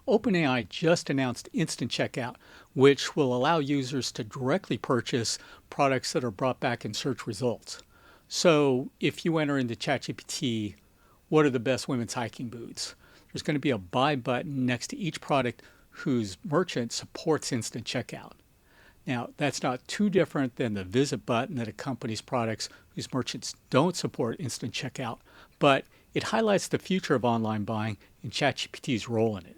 OpenAI just announced Instant Checkout, which will allow users to directly purchase products that are brought back in search results. So if you enter into ChatGPT, what are the best women's hiking boots? There's going to be a buy button next to each product whose merchant supports Instant Checkout. Now, that's not too different than the visit button that accompanies products whose merchants don't support Instant Checkout, but it highlights the future of online buying and ChatGPT's role in it.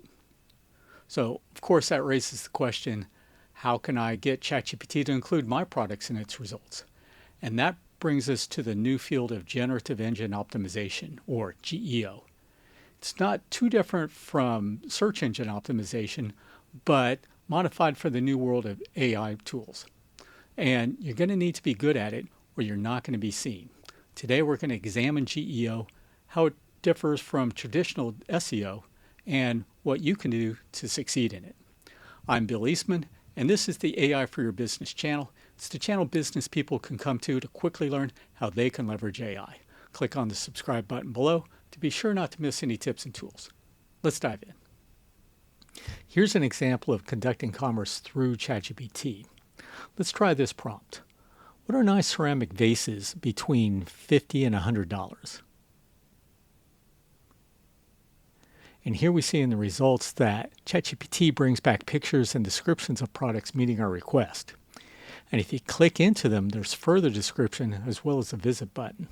So, of course, that raises the question, how can I get ChatGPT to include my products in its results? And that brings us to the new field of generative engine optimization, or GEO. It's not too different from search engine optimization, but modified for the new world of AI tools. And you're going to need to be good at it or you're not going to be seen. Today we're going to examine GEO, how it differs from traditional SEO, and what you can do to succeed in it. I'm Bill Eastman, and this is the AI for Your Business channel. It's the channel business people can come to quickly learn how they can leverage AI. Click on the subscribe button below to be sure not to miss any tips and tools. Let's dive in. Here's an example of conducting commerce through ChatGPT. Let's try this prompt. What are nice ceramic vases between $50 and $100? And here we see in the results that ChatGPT brings back pictures and descriptions of products meeting our request. And if you click into them, there's further description as well as a visit button.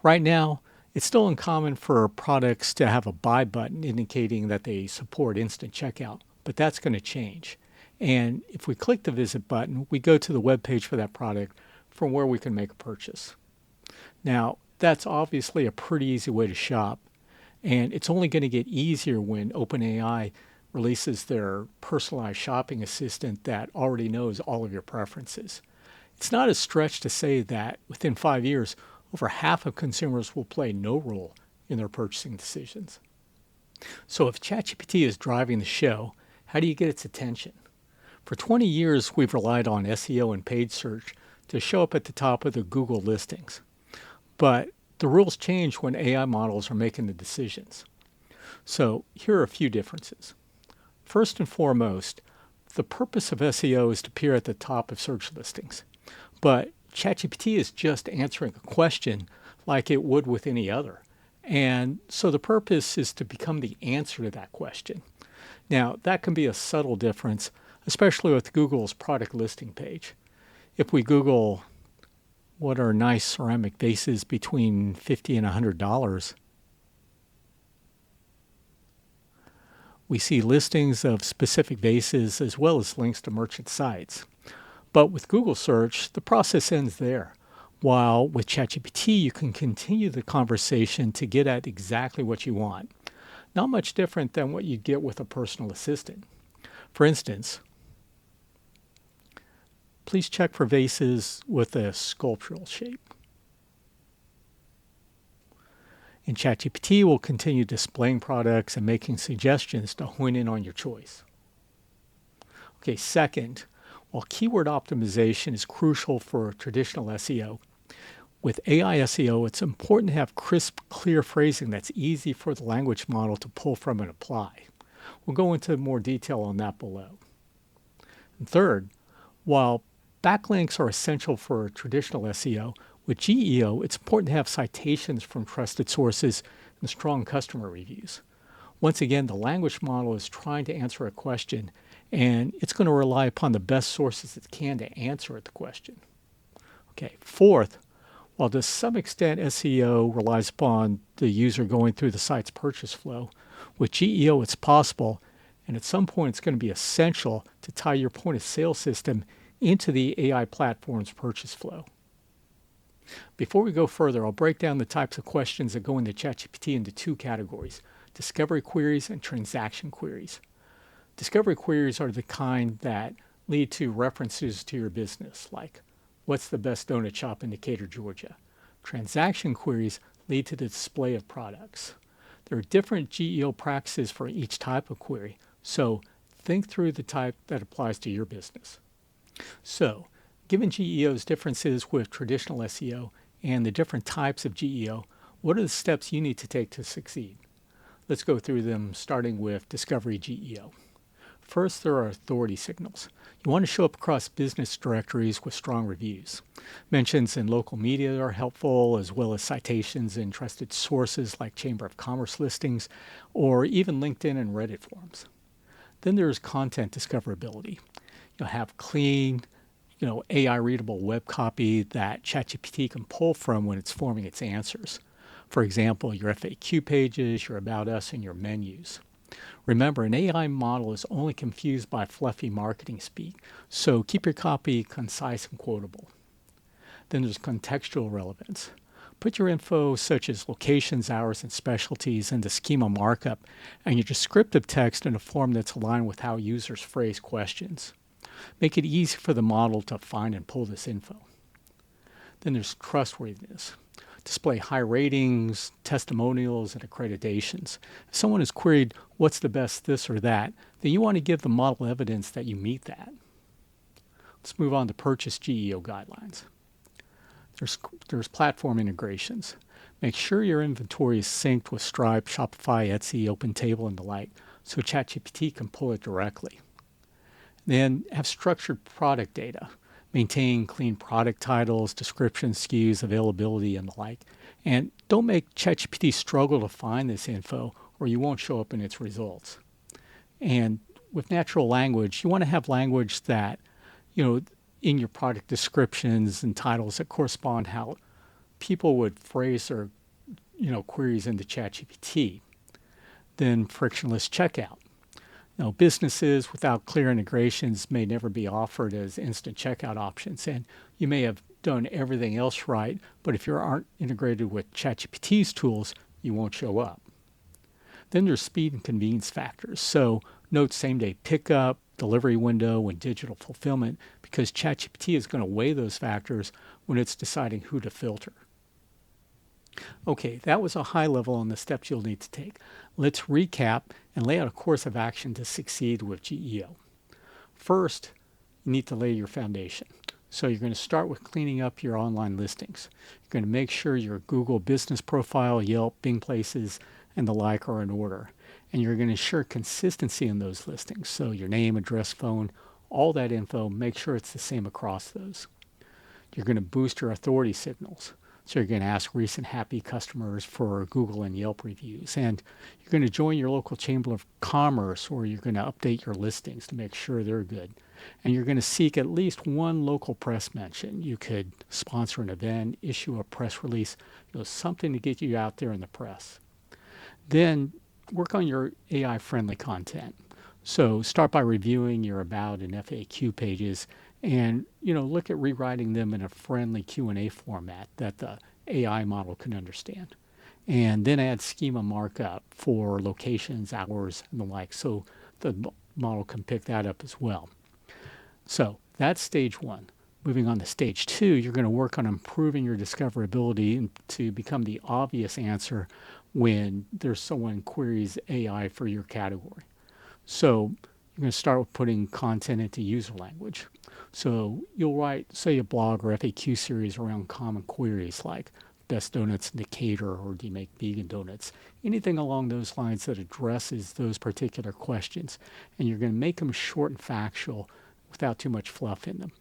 Right now, it's still uncommon for products to have a buy button indicating that they support instant checkout, but that's going to change. And if we click the visit button, we go to the web page for that product from where we can make a purchase. Now, that's obviously a pretty easy way to shop. And it's only going to get easier when OpenAI releases their personalized shopping assistant that already knows all of your preferences. It's not a stretch to say that within 5 years, over half of consumers will play no role in their purchasing decisions. So if ChatGPT is driving the show, how do you get its attention? For 20 years, we've relied on SEO and paid search to show up at the top of the Google listings. But the rules change when AI models are making the decisions. So here are a few differences. First and foremost, the purpose of SEO is to appear at the top of search listings. But ChatGPT is just answering a question like it would with any other. And so the purpose is to become the answer to that question. Now, that can be a subtle difference, especially with Google's product listing page. If we Google what are nice ceramic vases between $50 and $100, we see listings of specific vases as well as links to merchant sites. But with Google search, the process ends there. While with ChatGPT, you can continue the conversation to get at exactly what you want. Not much different than what you'd get with a personal assistant. For instance, please check for vases with a sculptural shape. And ChatGPT will continue displaying products and making suggestions to hone in on your choice. Okay, second, while keyword optimization is crucial for traditional SEO, with AI SEO, it's important to have crisp, clear phrasing that's easy for the language model to pull from and apply. We'll go into more detail on that below. And third, while backlinks are essential for traditional SEO, with GEO, it's important to have citations from trusted sources and strong customer reviews. Once again, the language model is trying to answer a question, and it's going to rely upon the best sources it can to answer the question. Okay, fourth, while to some extent SEO relies upon the user going through the site's purchase flow, with GEO it's possible, and at some point it's going to be essential to tie your point of sale system into the AI platform's purchase flow. Before we go further, I'll break down the types of questions that go into ChatGPT into two categories: discovery queries and transaction queries. Discovery queries are the kind that lead to references to your business, like what's the best donut shop in Decatur, Georgia? Transaction queries lead to the display of products. There are different GEO practices for each type of query, so think through the type that applies to your business. So, given GEO's differences with traditional SEO and the different types of GEO, what are the steps you need to take to succeed? Let's go through them starting with Discovery GEO. First, there are authority signals. You want to show up across business directories with strong reviews. Mentions in local media are helpful, as well as citations in trusted sources like Chamber of Commerce listings, or even LinkedIn and Reddit forums. Then there's content discoverability. You'll have clean, AI-readable web copy that ChatGPT can pull from when it's forming its answers. For example, your FAQ pages, your About Us, and your menus. Remember, an AI model is only confused by fluffy marketing speak, so keep your copy concise and quotable. Then there's contextual relevance. Put your info such as locations, hours, and specialties into schema markup and your descriptive text in a form that's aligned with how users phrase questions. Make it easy for the model to find and pull this info. Then there's trustworthiness. Display high ratings, testimonials, and accreditations. If someone has queried what's the best this or that, then you want to give the model evidence that you meet that. Let's move on to purchase GEO guidelines. There's platform integrations. Make sure your inventory is synced with Stripe, Shopify, Etsy, OpenTable, and the like, so ChatGPT can pull it directly. Then have structured product data. Maintain clean product titles, descriptions, SKUs, availability, and the like. And don't make ChatGPT struggle to find this info or you won't show up in its results. And with natural language, you want to have language that, in your product descriptions and titles that correspond how people would phrase their, queries into ChatGPT. Then frictionless checkout. Now, businesses without clear integrations may never be offered as instant checkout options, and you may have done everything else right, but if you aren't integrated with ChatGPT's tools, you won't show up. Then there's speed and convenience factors. So note same-day pickup, delivery window, and digital fulfillment, because ChatGPT is going to weigh those factors when it's deciding who to filter. Okay, that was a high level on the steps you'll need to take. Let's recap and lay out a course of action to succeed with GEO. First, you need to lay your foundation. So you're going to start with cleaning up your online listings. You're going to make sure your Google business profile, Yelp, Bing Places, and the like are in order. And you're going to ensure consistency in those listings. So your name, address, phone, all that info, make sure it's the same across those. You're going to boost your authority signals. So you're going to ask recent happy customers for Google and Yelp reviews. And you're going to join your local Chamber of Commerce, or you're going to update your listings to make sure they're good. And you're going to seek at least one local press mention. You could sponsor an event, issue a press release, something to get you out there in the press. Then work on your AI-friendly content. So start by reviewing your About and FAQ pages and look at rewriting them in a friendly Q&A format that the AI model can understand. And then add schema markup for locations, hours, and the like, so the model can pick that up as well. So that's stage one. Moving on to stage two, you're going to work on improving your discoverability to become the obvious answer when there's someone queries AI for your category. So you're going to start with putting content into user language. So you'll write, say, a blog or FAQ series around common queries like best donuts in Decatur, or do you make vegan donuts? Anything along those lines that addresses those particular questions. And you're going to make them short and factual without too much fluff in them.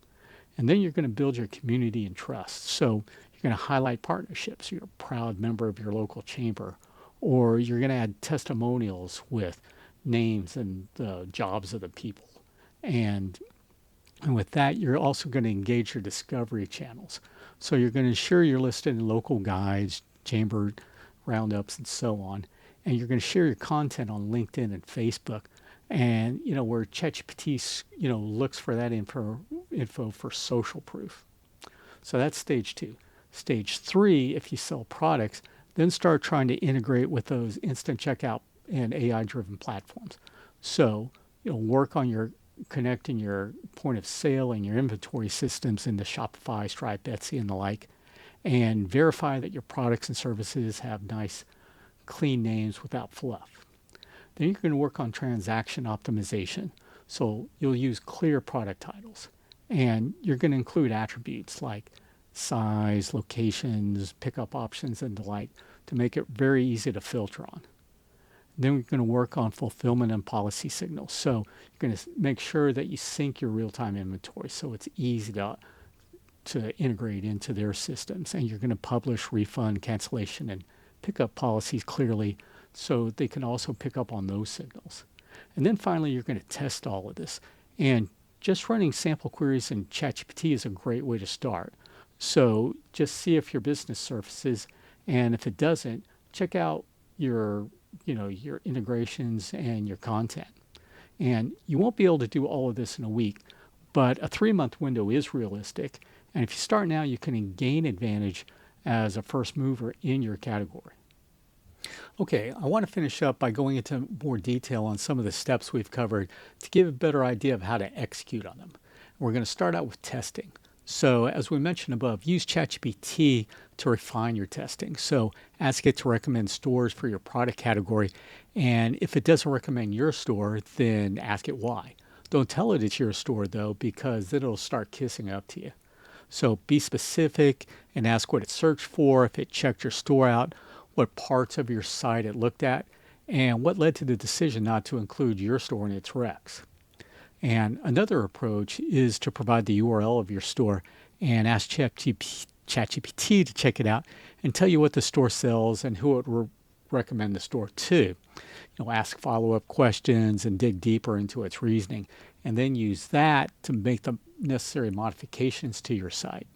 And then you're going to build your community and trust. So you're going to highlight partnerships. You're a proud member of your local chamber. Or you're going to add testimonials with names and the jobs of the people. And with that, you're also going to engage your discovery channels. So you're going to ensure you're listed in local guides, chamber roundups, and so on. And you're going to share your content on LinkedIn and Facebook. And, where ChatGPT, looks for that info for social proof. So that's stage two. Stage three, if you sell products, then start trying to integrate with those instant checkout and AI-driven platforms. So, work on connecting your point of sale and your inventory systems into Shopify, Stripe, Etsy, and the like, and verify that your products and services have nice, clean names without fluff. Then you're going to work on transaction optimization. So you'll use clear product titles, and you're going to include attributes like size, locations, pickup options, and the like to make it very easy to filter on. Then we're going to work on fulfillment and policy signals. So you're going to make sure that you sync your real-time inventory so it's easy to integrate into their systems. And you're going to publish refund, cancellation, and pickup policies clearly so they can also pick up on those signals. And then finally, you're going to test all of this. And just running sample queries in ChatGPT is a great way to start. So just see if your business surfaces, and if it doesn't, check out your your integrations and your content. And you won't be able to do all of this in a week, but a 3-month window is realistic. And if you start now, you can gain advantage as a first mover in your category. Okay, I want to finish up by going into more detail on some of the steps we've covered to give a better idea of how to execute on them. We're going to start out with testing. So as we mentioned above, use ChatGPT to refine your testing. So ask it to recommend stores for your product category. And if it doesn't recommend your store, then ask it why. Don't tell it it's your store though, because then it'll start kissing up to you. So be specific and ask what it searched for, if it checked your store out, what parts of your site it looked at, and what led to the decision not to include your store in its recs. And another approach is to provide the URL of your store and ask ChatGPT to check it out and tell you what the store sells and who it would recommend the store to. Ask follow-up questions and dig deeper into its reasoning, and then use that to make the necessary modifications to your site.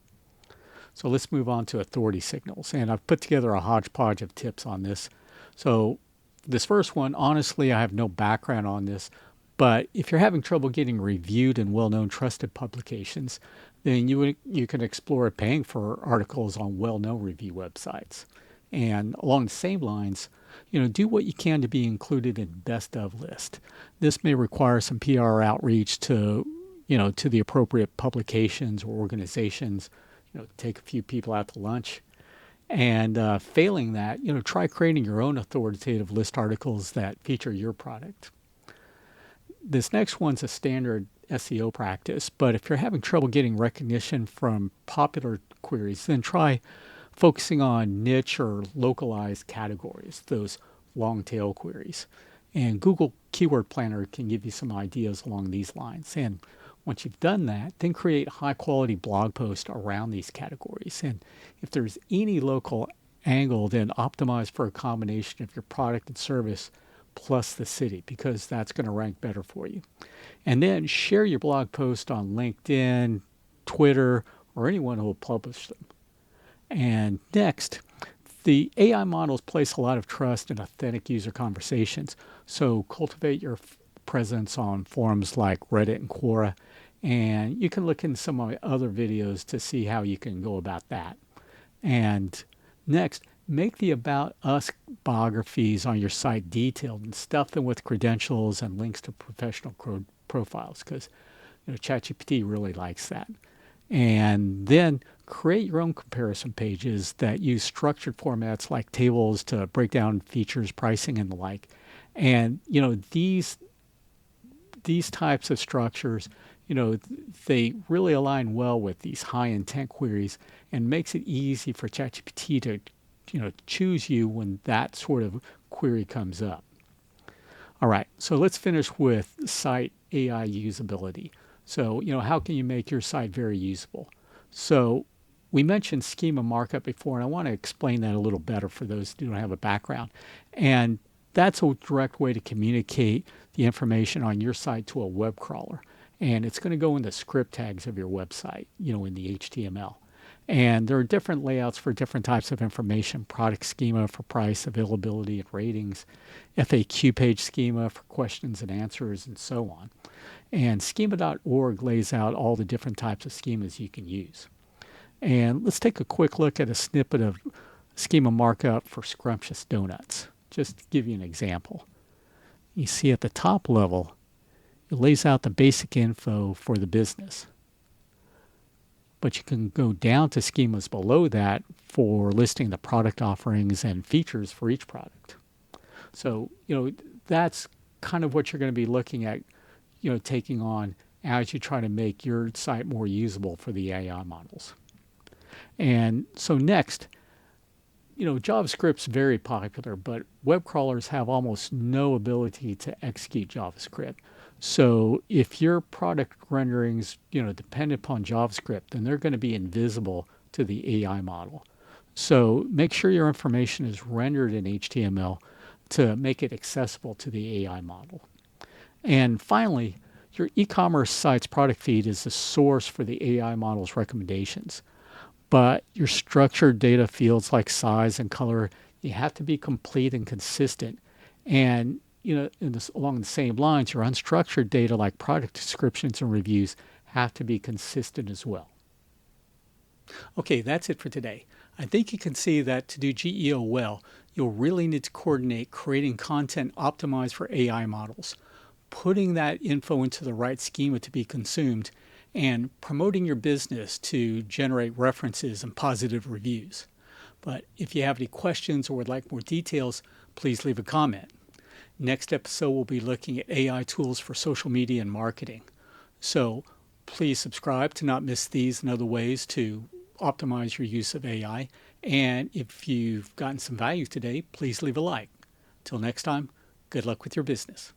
So let's move on to authority signals. And I've put together a hodgepodge of tips on this. So this first one, honestly, I have no background on this, but if you're having trouble getting reviewed in well-known trusted publications, then you can explore paying for articles on well-known review websites. And along the same lines, do what you can to be included in best of list. This may require some PR outreach to the appropriate publications or organizations. Take a few people out to lunch. And failing that, try creating your own authoritative list articles that feature your product. This next one's a standard SEO practice, but if you're having trouble getting recognition from popular queries, then try focusing on niche or localized categories, those long tail queries. And Google Keyword Planner can give you some ideas along these lines. And once you've done that, then create high quality blog posts around these categories. And if there's any local angle, then optimize for a combination of your product and service plus the city, because that's going to rank better for you. And then share your blog post on LinkedIn, Twitter, or anyone who will publish them. And next, the AI models place a lot of trust in authentic user conversations. So cultivate your presence on forums like Reddit and Quora. And you can look in some of my other videos to see how you can go about that. And next, make the About Us biographies on your site detailed and stuff them with credentials and links to professional profiles, because ChatGPT really likes that. And then create your own comparison pages that use structured formats like tables to break down features, pricing, and the like. And these types of structures, they really align well with these high intent queries and makes it easy for ChatGPT to choose you when that sort of query comes up. All right, so let's finish with site AI usability. So, how can you make your site very usable? So we mentioned schema markup before, and I want to explain that a little better for those who don't have a background. And that's a direct way to communicate the information on your site to a web crawler. And it's going to go in the script tags of your website, in the HTML. And there are different layouts for different types of information: product schema for price, availability, and ratings, FAQ page schema for questions and answers, and so on. And schema.org lays out all the different types of schemas you can use. And let's take a quick look at a snippet of schema markup for Scrumptious Donuts, just to give you an example. You see at the top level, it lays out the basic info for the business. But you can go down to schemas below that for listing the product offerings and features for each product. So, that's kind of what you're going to be looking at, taking on as you try to make your site more usable for the AI models. And so next, JavaScript's very popular, but web crawlers have almost no ability to execute JavaScript. So if your product renderings, depend upon JavaScript, then they're going to be invisible to the AI model. So make sure your information is rendered in HTML to make it accessible to the AI model. And finally, your e-commerce site's product feed is the source for the AI model's recommendations. But your structured data fields like size and color, you have to be complete and consistent. And along the same lines, your unstructured data like product descriptions and reviews have to be consistent as well. Okay, that's it for today. I think you can see that to do GEO well, you'll really need to coordinate creating content optimized for AI models, putting that info into the right schema to be consumed, and promoting your business to generate references and positive reviews. But if you have any questions or would like more details, please leave a comment. Next episode, we'll be looking at AI tools for social media and marketing. So please subscribe to not miss these and other ways to optimize your use of AI. And if you've gotten some value today, please leave a like. Till next time, good luck with your business.